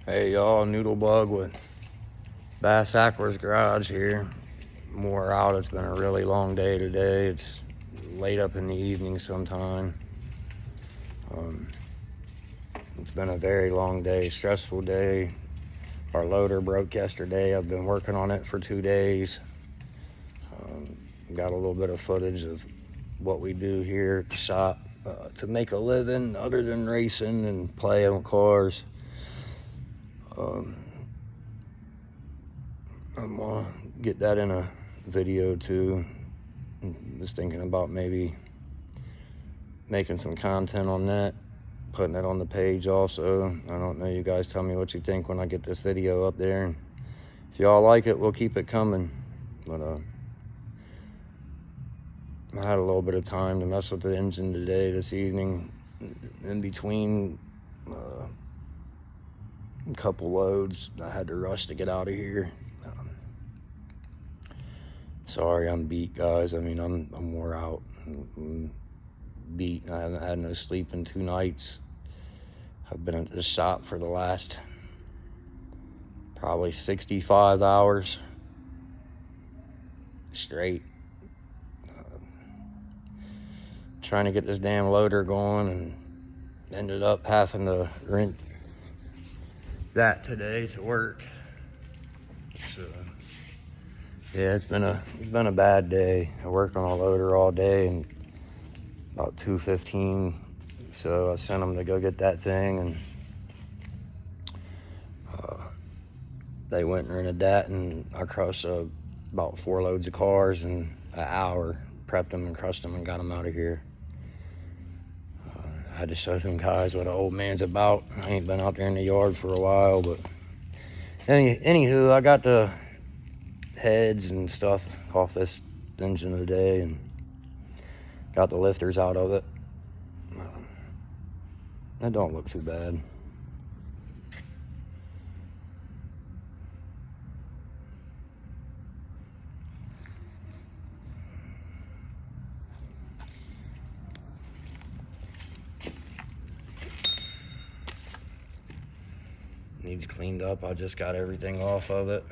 Hey y'all, Noodlebug with BassAckwards Garage here. More out. It's been a really long day today. It's late up in the evening sometime. It's been a very long day, stressful day. Our loader broke yesterday. I've been working on it for 2 days. Got a little bit of footage of what we do here at the shop to make a living other than racing and playing with cars. I'm gonna get that in a video too. I'm just thinking about maybe making some content on that, putting it on the page also. I don't know, you guys tell me what you think when I get this video up there. And if y'all like it, we'll keep it coming. But I had a little bit of time to mess with the engine today, this evening, in between a couple loads. I had to rush to get out of here. Sorry, I'm beat, guys. I mean, I'm wore out. I'm beat. I haven't had no sleep in 2 nights. I've been at the shop for the last probably 65 hours straight. Trying to get this damn loader going, and ended up having to rent that today to work. So yeah, it's been a bad day. I worked on a loader all day, and about 2:15, so I sent them to go get that thing, and they went and rented that, and I crushed about 4 loads of cars in an hour. Prepped them and crushed them and got them out of here. I had to show them guys what an old man's about. I ain't been out there in the yard for a while, but anywho, I got the heads and stuff off this engine today and got the lifters out of it. That don't look too bad. Needs cleaned up. I just got everything off of it.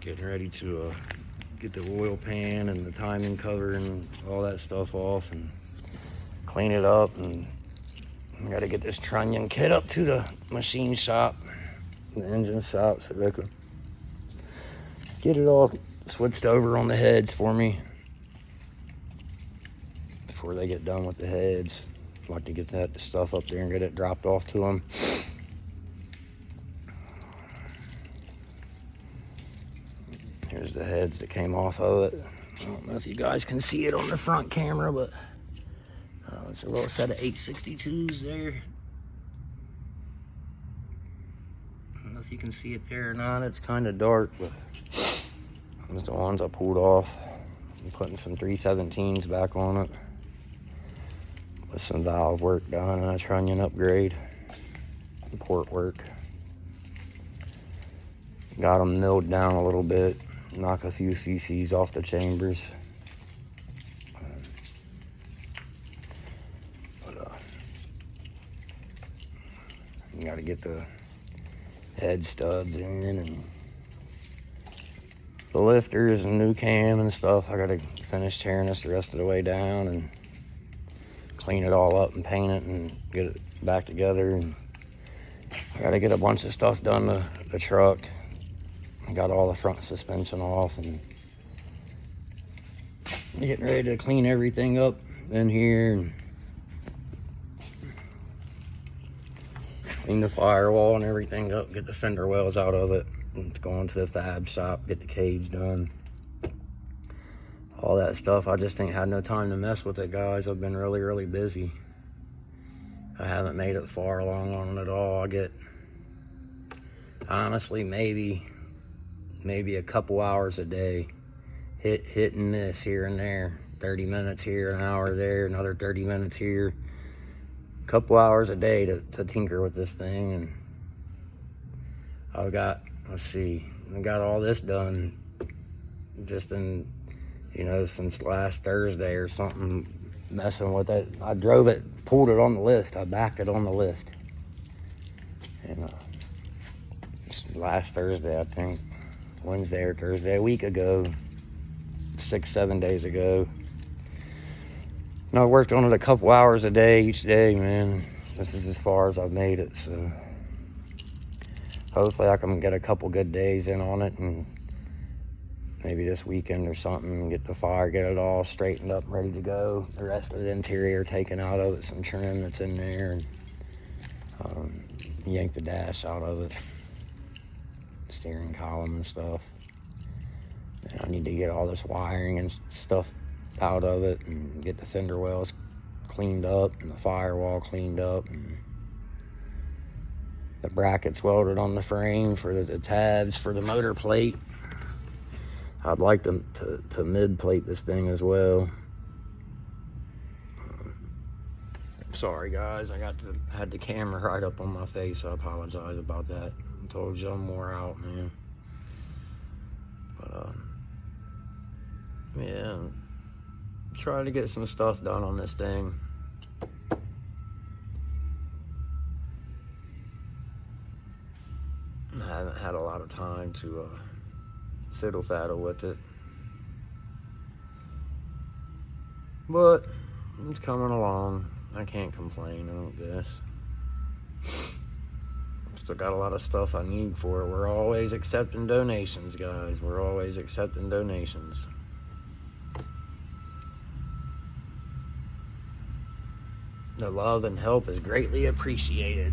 Getting ready to get the oil pan and the timing cover and all that stuff off and clean it up. And I got to get this trunnion kit up to the machine shop, the engine shop, so they can get it all switched over on the heads for me before they get done with the heads. I'd like to get that stuff up there and get it dropped off to them. Here's the heads that came off of it. I don't know if you guys can see it on the front camera, but it's a little set of 862s there. I don't know if you can see it there or not. It's kind of dark, but those are the ones I pulled off. I'm putting some 317s back on it with some valve work done and a trunnion upgrade, port work. Got them milled down a little bit, knock a few cc's off the chambers. You got to get the head studs in and the lifters and new cam and stuff. I got to finish tearing this the rest of the way down and clean it all up and paint it and get it back together. And I got to get a bunch of stuff done to the truck. I got all the front suspension off and getting ready to clean everything up in here and clean the firewall and everything up, get the fender wells out of it. And it's going to the fab shop, get the cage done. All that stuff. I just ain't had no time to mess with it, guys. I've been really busy. I haven't made it far along on it at all. I get, honestly, maybe a couple hours a day. Hit and miss here and there. 30 minutes here, an hour there, another 30 minutes here. A couple hours a day to tinker with this thing. And I've got, let's see, I got all this done just in, since last Thursday or something, messing with it. I drove it, pulled it on the lift. I backed it on the lift. And last Thursday, I think, Wednesday or Thursday, a week ago, 6-7 days ago. And I worked on it a couple hours a day each day, man. This is as far as I've made it, so hopefully I can get a couple good days in on it, and maybe this weekend or something, get the fire, get it all straightened up, ready to go. The rest of the interior taken out of it, some trim that's in there, and yank the dash out of it, steering column and stuff. And I need to get all this wiring and stuff out of it, and get the fender wells cleaned up, and the firewall cleaned up, and the brackets welded on the frame for the tabs for the motor plate. I'd like to mid plate this thing as well. Sorry guys, had the camera right up on my face. I apologize about that. I told you I'm wore out, man. But yeah, try to get some stuff done on this thing. I haven't had a lot of time to fiddle faddle with it, but it's coming along. I can't complain, I don't guess. Still got a lot of stuff I need for it. We're always accepting donations, guys. We're always accepting donations. The love and help is greatly appreciated.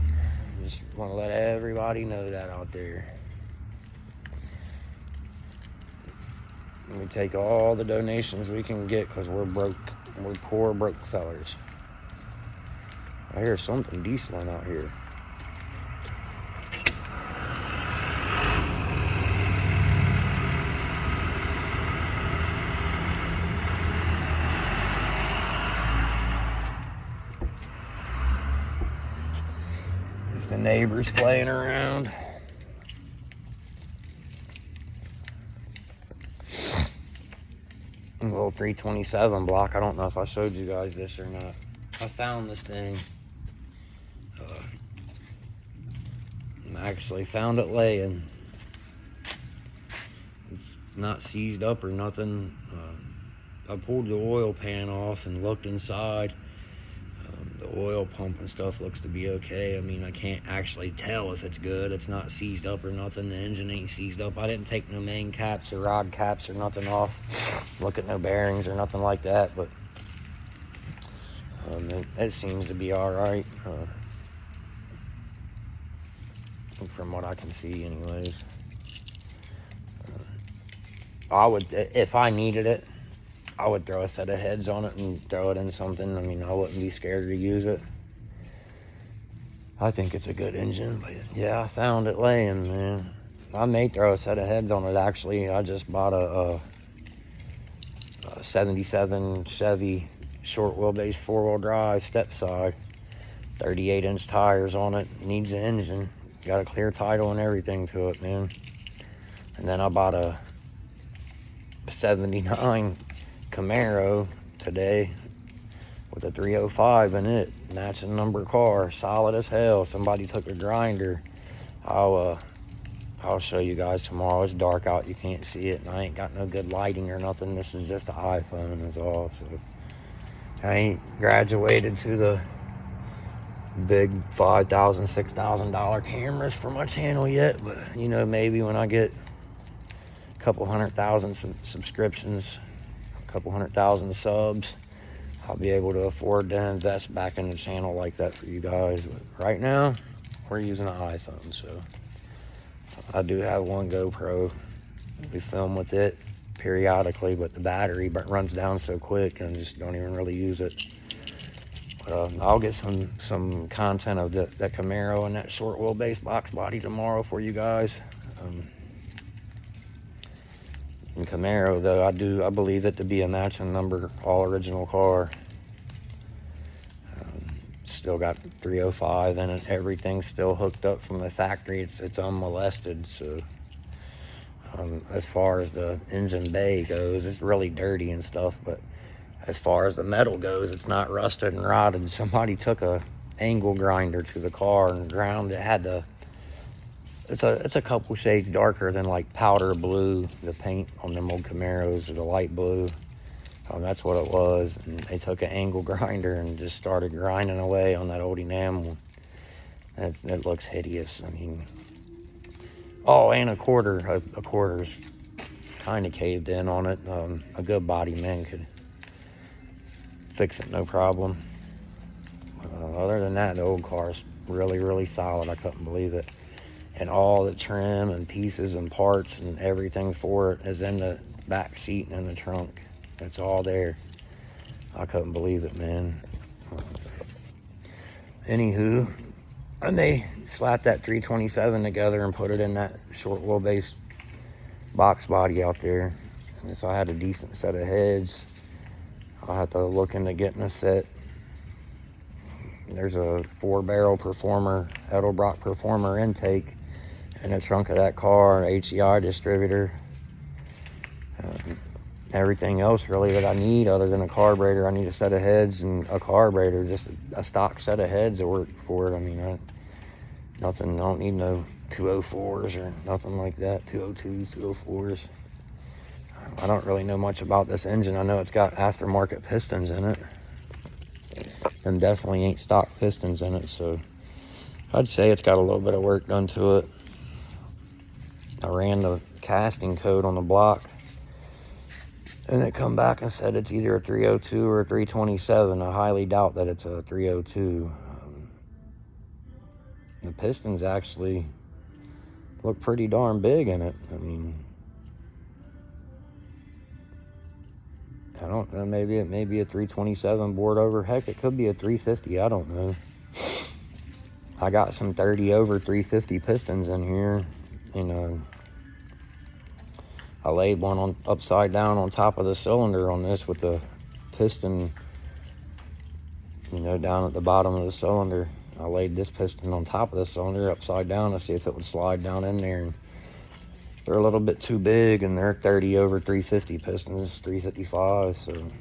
Just want to let everybody know that out there. And we take all the donations we can get, because we're broke. We're poor, broke fellers. I hear something dieseling out here. It's the neighbors playing around. A little 327 block. I don't know if I showed you guys this or not. I found this thing. I actually found it laying. It's not seized up or nothing. I pulled the oil pan off and looked inside. The oil pump and stuff looks to be okay. I mean, I can't actually tell if it's good. It's not seized up or nothing. The engine ain't seized up. I didn't take no main caps or rod caps or nothing off. Look at no bearings or nothing like that, but it seems to be all right. From what I can see anyways. I would, if I needed it, I would throw a set of heads on it and throw it in something. I mean, I wouldn't be scared to use it. I think it's a good engine, but yeah, I found it laying, man. I may throw a set of heads on it, actually. I just bought a 77 Chevy short wheelbase 4-wheel drive step side, 38-inch tires on it. Needs an engine. Got a clear title and everything to it, man. And then I bought a 79 Camaro today with a 305 in it, matching number car, solid as hell. Somebody took a grinder. I'll show you guys tomorrow. It's dark out, you can't see it, and I ain't got no good lighting or nothing. This is just an iPhone is all. So I ain't graduated to the big $5,000, $6,000 cameras for my channel yet, but you know, maybe when I get a couple 100,000 subscriptions, a couple 100,000 subs, I'll be able to afford to invest back in the channel like that for you guys. But right now, we're using an iPhone, so I do have one GoPro. We film with it periodically, but the battery runs down so quick and I just don't even really use it. I'll get some content of that Camaro and that short wheelbase box body tomorrow for you guys. And Camaro, though, I believe it to be a matching number, all original car. Still got 305 in it. Everything's still hooked up from the factory. It's unmolested. So as far as the engine bay goes, it's really dirty and stuff, but as far as the metal goes, it's not rusted and rotted. Somebody took a angle grinder to the car and ground it. Had the, it's a couple shades darker than like powder blue, the paint on them old Camaros, or the light blue. That's what it was. And they took an angle grinder and just started grinding away on that old enamel. It looks hideous. I mean, oh, and a quarter's kind of caved in on it. A good body man could fix it, no problem. Other than that, the old car is really, really solid. I couldn't believe it. And all the trim and pieces and parts and everything for it is in the back seat and in the trunk. It's all there. I couldn't believe it, man. Anywho, and they slapped that 327 together and put it in that short wheelbase box body out there. And if I had a decent set of heads, I'll have to look into getting a set. There's a 4-barrel Performer, Edelbrock Performer intake in the trunk of that car, HEI distributor. Everything else really that I need other than a carburetor, I need a set of heads and a carburetor, just a stock set of heads that work for it. I mean, I don't need no 204s or nothing like that, 202s, 204s. I don't really know much about this engine. I know it's got aftermarket pistons in it. And definitely ain't stock pistons in it, so I'd say it's got a little bit of work done to it. I ran the casting code on the block, and it come back and said it's either a 302 or a 327. I highly doubt that it's a 302. The pistons actually look pretty darn big in it. I mean, I don't know, maybe it may be a 327 bored over. Heck, it could be a 350, I don't know. I got some 30 over 350 pistons in here. You know, I laid one on upside down on top of the cylinder on this with the piston, you know, down at the bottom of the cylinder. I laid this piston on top of the cylinder upside down to see if it would slide down in there. And they're a little bit too big, and they're 30 over 350 pistons, 355, so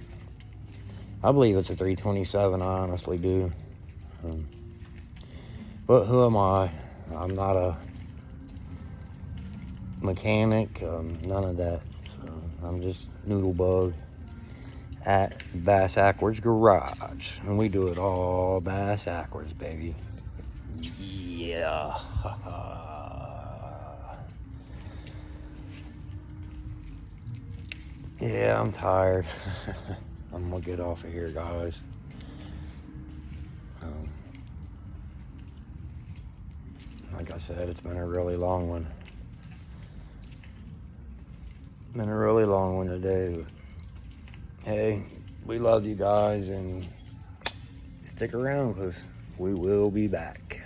I believe it's a 327, I honestly do. But who am I? I'm not a mechanic, none of that. So I'm just Noodlebug at BassAckwards Garage, and we do it all BassAckwards, baby. Yeah. Yeah, I'm tired. I'm gonna get off of here, guys. Like I said, it's been a really long one. Been a really long one today. But hey, we love you guys, and stick around because we will be back.